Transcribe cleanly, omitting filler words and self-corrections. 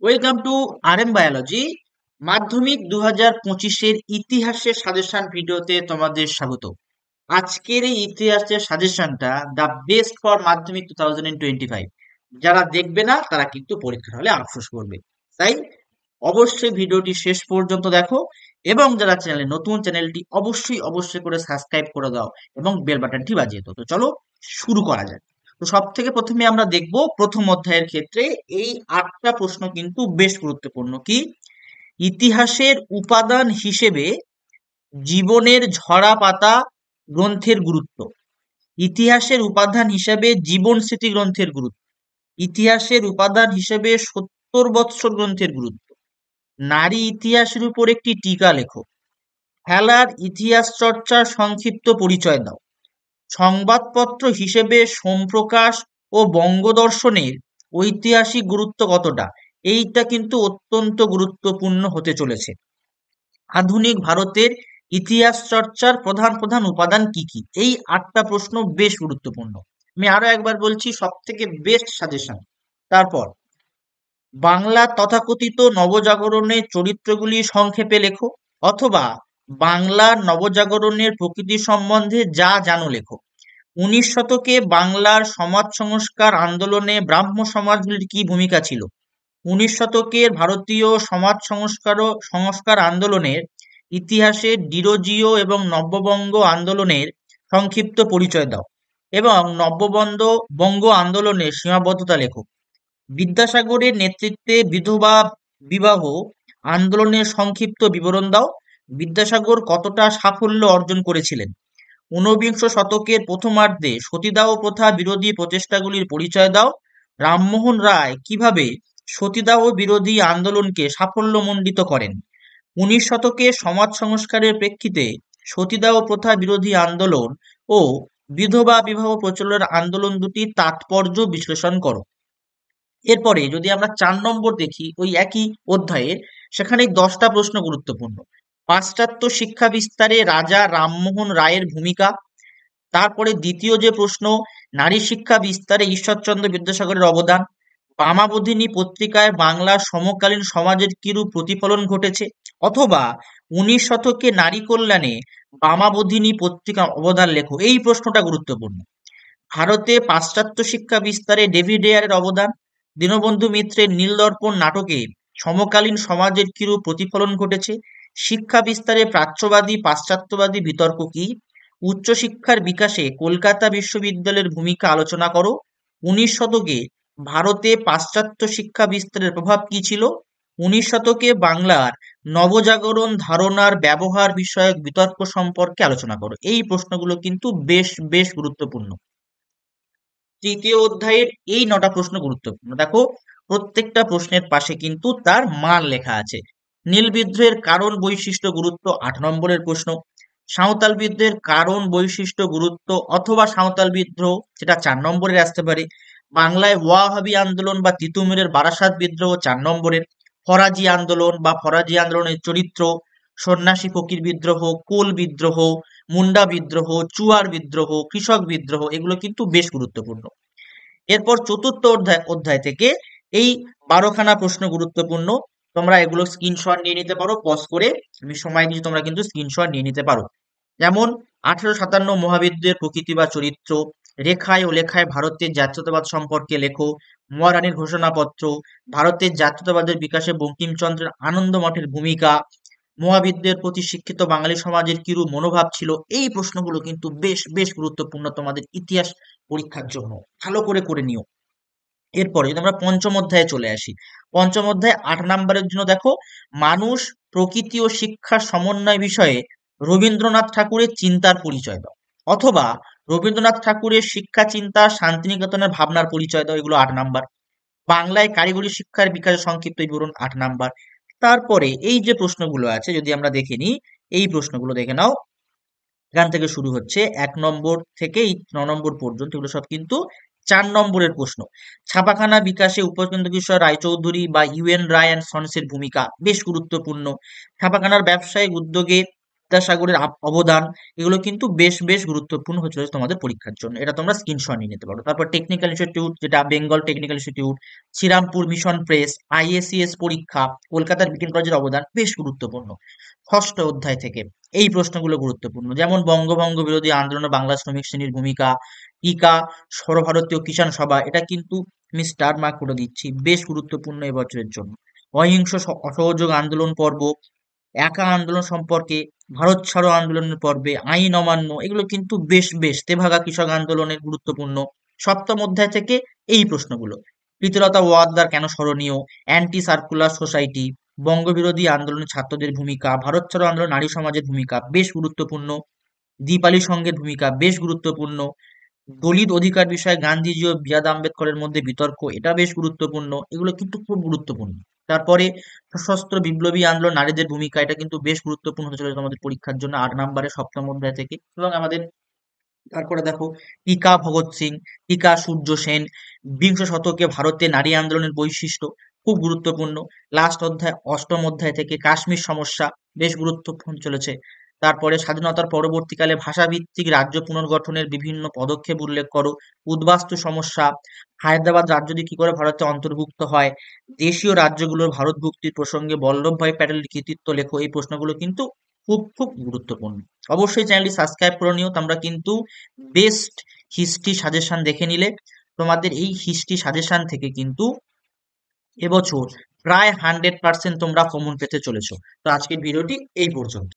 Welcome to RM biology. মাধ্যমিক 2025-এর ইতিহাসের suggestion ভিডিওতে তোমাদের স্বাগত। আজকের এই ইতিহাসের সাজেশনটা দ্য বেস্ট ফর মাধ্যমিক 2025। যারা দেখবে না তারা কিন্তু পরীক্ষার হলে আফসোস করবে। তাই অবশ্যই ভিডিওটি শেষ পর্যন্ত দেখো, এবং যারা চ্যানেলে নতুন, চ্যানেলটি অবশ্যই করে সাবস্ক্রাইব করে দাও এবং বেল বাটনটি বাজিয়ে দাও। তো চলো শুরু করা যাক। তো সব থেকে প্রথমে আমরা দেখব প্রথম অধ্যায়ের ক্ষেত্রে এই 8টা প্রশ্ন কিন্তু বেশ গুরুত্বপূর্ণ। কি? ইতিহাসের উপাদান হিসেবে জীবনের ঝরা পাতা গ্রন্থের গুরুত্ব। ইতিহাসের উপাদান হিসেবে জীবন স্মৃতি গ্রন্থের গুরুত্ব। ইতিহাসের উপাদান হিসেবে 70 বৎসর গ্রন্থের গুরুত্ব। নারী ইতিহাসের উপর একটি টিকা লেখো। খেলার ইতিহাস চর্চার সংক্ষিপ্ত পরিচয় দাও। সংবাদপত্র হিসেবে সোমপ্রকাশ ও বঙ্গদর্শনের ঐতিহাসিক গুরুত্ব কতটা? এইটা কিন্তু অত্যন্ত গুরুত্বপূর্ণ হতে চলেছে। আধুনিক ভারতের ইতিহাস চর্চার প্রধান প্রধান উপাদান কি কি? এই 8টা প্রশ্ন বেশ গুরুত্বপূর্ণ। আমি আরো একবার বলছি, সব থেকে বেস্ট সাজেশন। তারপর বাংলা তথাকথিত নবজাগরণের চরিত্রগুলি সংক্ষেপে লেখো, অথবা বাংলার নবজাগরণের প্রকৃতি সম্বন্ধে যা জানো লেখো। 19 শতকে বাংলার সমাজ সংস্কার আন্দোলনে ব্রাহ্ম সমাজগুলির কি ভূমিকা ছিল? 19 শতকের ভারতীয় সমাজ সংস্কার আন্দোলনের ইতিহাসে ডিরোজিও এবং নব্যবঙ্গ আন্দোলনের সংক্ষিপ্ত পরিচয় দাও, এবং বঙ্গ আন্দোলনের সীমাবদ্ধতা লেখো। বিদ্যাসাগরের নেতৃত্বে বিধবা বিবাহ আন্দোলনের সংক্ষিপ্ত বিবরণ দাও। বিদ্যাসাগর কতটা সাফল্য অর্জন করেছিলেন? 19 শতকের প্রথমার্ধে সতীদাহ প্রথা বিরোধী প্রচেষ্টাগুলির পরিচয় দাও। রামমোহন রায় কিভাবে সতীদাহ বিরোধী আন্দোলনকে সাফল্যমণ্ডিত করেন? 19 শতকে সমাজ সংস্কারের প্রেক্ষিতে সতীদাহ প্রথা বিরোধী আন্দোলন ও বিধবা বিবাহ প্রচলনের আন্দোলন দুটির তাৎপর্য বিশ্লেষণ করো। এরপরে যদি আমরা 4 নম্বর দেখি ওই একই অধ্যায়ের, সেখানে 10টা প্রশ্ন গুরুত্বপূর্ণ। পাশ্চাত্য শিক্ষা বিস্তারে রাজা রামমোহন রায়ের ভূমিকা। তারপরে দ্বিতীয় যে প্রশ্ন, নারী শিক্ষা বিস্তারে ঈশ্বরচন্দ্র বিদ্যাসাগরের অবদান। বামাবোধিনী পত্রিকায় বাংলার সমকালীন সমাজের কিরূপ প্রতিফলন ঘটেছে? অথবা 19 শতকে নারী কল্যাণে বামাবোধিনী পত্রিকার অবদান লেখো। এই প্রশ্নটা গুরুত্বপূর্ণ। ভারতে পাশ্চাত্য শিক্ষা বিস্তারে ডেভিড এয়ারের অবদান। দীনবন্ধু মিত্রের নীলদর্পণ নাটকে সমকালীন সমাজের কিরূপ প্রতিফলন ঘটেছে? শিক্ষা বিস্তারে প্রাচ্যবাদী পাশ্চাত্যবাদী বিতর্ক কি? উচ্চশিক্ষার বিকাশে কলকাতা বিশ্ববিদ্যালয়ের ভূমিকা আলোচনা করো। 19 শতকে ভারতে পাশ্চাত্য শিক্ষা বিস্তারের প্রভাব কি ছিল? 19 শতকে বাংলার নবজাগরণ ধারণার ব্যবহার বিষয়ক বিতর্ক সম্পর্কে আলোচনা করো। এই প্রশ্নগুলো কিন্তু বেশ বেশ গুরুত্বপূর্ণ। তৃতীয় অধ্যায়ের এই 9টা প্রশ্ন গুরুত্বপূর্ণ। দেখো, প্রত্যেকটা প্রশ্নের পাশে কিন্তু তার মান লেখা আছে। নীল বিদ্রোহের কারণ বৈশিষ্ট্য গুরুত্ব 8 নম্বরের প্রশ্ন। সাঁওতাল বিদ্রোহের কারণ বৈশিষ্ট্য গুরুত্ব অথবা সাঁওতাল বিদ্রোহ, সেটা 4 নম্বরের আসতে পারে। বাংলায় ওয়াহাবি আন্দোলন বা তিতুমিরের বারাসাত বিদ্রোহ 4 নম্বরের। ফরাজি আন্দোলন বা ফরাজি আন্দোলনের চরিত্র, সন্ন্যাসী ফকির বিদ্রোহ, কোল বিদ্রোহ, মুন্ডা বিদ্রোহ, চুয়ার বিদ্রোহ, কৃষক বিদ্রোহ, এগুলো কিন্তু বেশ গুরুত্বপূর্ণ। এরপর চতুর্থ অধ্যায় থেকে এই 12খানা প্রশ্ন গুরুত্বপূর্ণ। তোমরা এগুলো স্ক্রিনশট নিয়ে নিতে পারো, পজ করে আমি সময় দিচ্ছি, তোমরা কিন্তু স্ক্রিনশট নিয়ে নিতে পারো। যেমন 1857 মহাবিদ্রোহের প্রকৃতি বা চরিত্র, রেখায় ও লেখায় ভারতের জাতীয়তাবাদ সম্পর্কে লেখো, মহারানীর ঘোষণাপত্র, ভারতের জাতীয়তাবাদের বিকাশে বঙ্কিমচন্দ্রের আনন্দ মঠের ভূমিকা, মহাবিদ্যের প্রতি শিক্ষিত বাঙালি সমাজের কিরূপ মনোভাব ছিল। এই প্রশ্নগুলো কিন্তু বেশ বেশ গুরুত্বপূর্ণ তোমাদের ইতিহাস পরীক্ষার জন্য, ভালো করে করে নিও। এরপরে যদি আমরা পঞ্চম অধ্যায়ে চলে আসি, পঞ্চম অধ্যায় 8 নম্বরের জন্য দেখো, মানুষ, প্রকৃতি ও শিক্ষার সমন্বয় বিষয়ে রবীন্দ্রনাথ ঠাকুরের চিন্তার পরিচয় দাও, অথবা রবীন্দ্রনাথ ঠাকুরের শিক্ষা চিন্তা শান্তিনিকেতনের ভাবনার পরিচয় দাও। এগুলো 8 নম্বর। বাংলায় কারিগরি শিক্ষার বিকাশের সংক্ষিপ্ত বিবরণ 8 নম্বর। তারপরে এই যে প্রশ্নগুলো আছে যদি আমরা দেখে নিই, এই প্রশ্নগুলো দেখে নাও। এখান থেকে শুরু হচ্ছে 1 নম্বর থেকে 9 নম্বর পর্যন্ত, এগুলো সব কিন্তু 4 নম্বরের প্রশ্ন। ছাপাখানা বিকাশে উপেন্দ্র কিশোর রায়চৌধুরী বা ইউএন রায় অ্যান্ড সন্সের ভূমিকা বেশ গুরুত্বপূর্ণ। ছাপাখানার ব্যবসায়িক উদ্যোগে বিদ্যাসাগরের অবদান, এগুলো কিন্তু বেশ বেশ গুরুত্বপূর্ণ হচ্ছে তোমাদের পরীক্ষার জন্য। এটা তোমরা স্ক্রিনশট নিয়ে নিতে পারো। তারপর টেকনিক্যাল ইনস্টিটিউট, যেটা Bengal technical institute, Serampore mission press, IACS পরীক্ষা, কলকাতার বিজ্ঞান কলেজের অবদান বেশ গুরুত্বপূর্ণ। ষষ্ঠ অধ্যায় থেকে এই প্রশ্নগুলো গুরুত্বপূর্ণ, যেমন বঙ্গভঙ্গ বিরোধী আন্দোলনে বাংলা শ্রমিক শ্রেণীর ভূমিকা, টিকা, সর্বভারতীয় কিষাণ সভা, এটা কিন্তু আমি স্টার মার্ক করে দিচ্ছি, বেশ গুরুত্বপূর্ণ এবছরের জন্য। অহিংস অসহযোগ আন্দোলন পর্ব, একা আন্দোলন সম্পর্কে, ভারত ছাড়ো আন্দোলনের পর্বে, আইন অমান্য, এগুলো কিন্তু বেশ বেশ। তেভাগা কৃষক আন্দোলনের গুরুত্বপূর্ণ। সপ্তম অধ্যায় থেকে এই প্রশ্নগুলো, প্রীতিলতা ওয়াদ্দেদার কেন স্মরণীয়, অ্যান্টি সার্কুলার সোসাইটি, বঙ্গবিরোধী আন্দোলনে ছাত্রদের ভূমিকা, ভারত ছাড়ো আন্দোলন নারী সমাজের ভূমিকা বেশ গুরুত্বপূর্ণ, দীপালি সংঘের ভূমিকা বেশ গুরুত্বপূর্ণ, দলিত অধিকার বিষয়ে গান্ধীজি ও বি আর আম্বেদকরের মধ্যে বিতর্ক, এটা বেশ গুরুত্বপূর্ণ। এগুলো কিন্তু খুব গুরুত্বপূর্ণ। তারপরে সশস্ত্র বিপ্লবী আন্দোলন নারীদের ভূমিকা, এটা কিন্তু বেশ গুরুত্বপূর্ণ হতে চলেছে আমাদের পরীক্ষার জন্য 8 নম্বরে সপ্তম অধ্যায় থেকে। এবং আমাদের তারপরে দেখো টিকা ভগৎ সিং, টিকা সূর্য সেন, বিংশ শতকে ভারতে নারী আন্দোলনের বৈশিষ্ট্য, খুব গুরুত্বপূর্ণ। লাস্ট অধ্যায় অষ্টম অধ্যায় থেকে কাশ্মীর সমস্যা, বেশ গুরুত্বপূর্ণ চলেছে। তারপরে স্বাধীনতার পরবর্তীকালে ভাষাভিত্তিক রাজ্য পুনর্গঠনের বিভিন্ন পদক্ষেপ উল্লেখ করো, উদ্বাস্তু সমস্যা, হায়দ্রাবাদ রাজ্য যদি কি করে ভারতে অন্তর্ভুক্ত হয়, দেশীয় রাজ্যগুলোর ভারতভুক্তির প্রসঙ্গে বল্লভভাই প্যাটেলের কৃতিত্ব লেখো। এই প্রশ্নগুলো কিন্তু খুব খুব গুরুত্বপূর্ণ। অবশ্যই চ্যানেলটি সাবস্ক্রাইব করে নিও। তোমরা কিন্তু বেস্ট হিস্ট্রি সাজেশন দেখে নিলে, তোমাদের এই হিস্ট্রি সাজেশন থেকে কিন্তু এবছর প্রায় 100% তোমরা কমন পেতে চলেছো। তো আজকের ভিডিওটি এই পর্যন্ত।